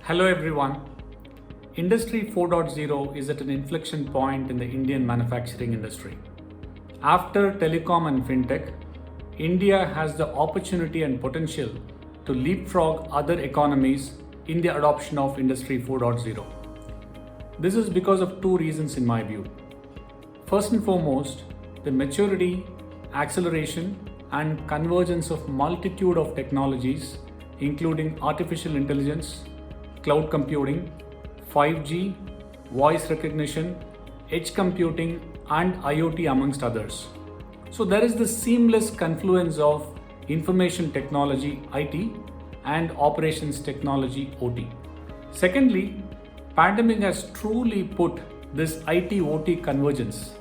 Hello everyone. Industry 4.0 is at an inflection point in the Indian manufacturing industry. After telecom and fintech, India has the opportunity and potential to leapfrog other economies in the adoption of Industry 4.0. This is because of two reasons in my view. First and foremost, the maturity, acceleration, and convergence of multitude of technologies, including artificial intelligence, cloud computing, 5G, voice recognition, edge computing, and IoT amongst others. So there is the seamless confluence of information technology IT and operations technology OT. Secondly, pandemic has truly put this IT OT convergence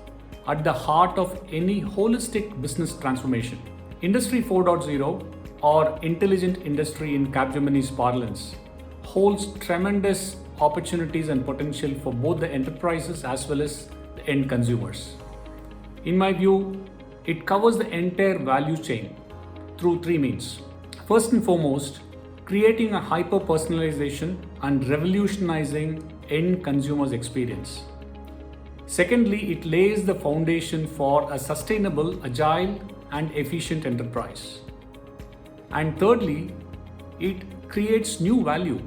at the heart of any holistic business transformation. Industry 4.0, or intelligent industry in Capgemini's parlance, holds tremendous opportunities and potential for both the enterprises as well as the end consumers. In my view, it covers the entire value chain through three means. First and foremost, creating a hyper-personalization and revolutionizing end consumers' experience. Secondly, it lays the foundation for a sustainable, agile, and efficient enterprise. And thirdly, it creates new value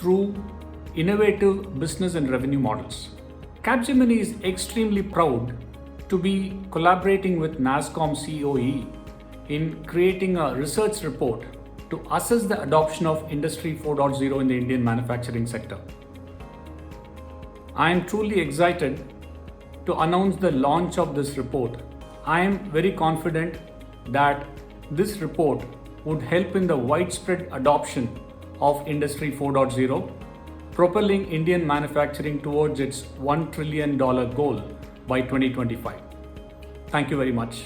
through innovative business and revenue models. Capgemini is extremely proud to be collaborating with NASSCOM COE in creating a research report to assess the adoption of Industry 4.0 in the Indian manufacturing sector. I am truly excited to announce the launch of this report. I am very confident that this report would help in the widespread adoption of Industry 4.0, propelling Indian manufacturing towards its $1 trillion goal by 2025. Thank you very much.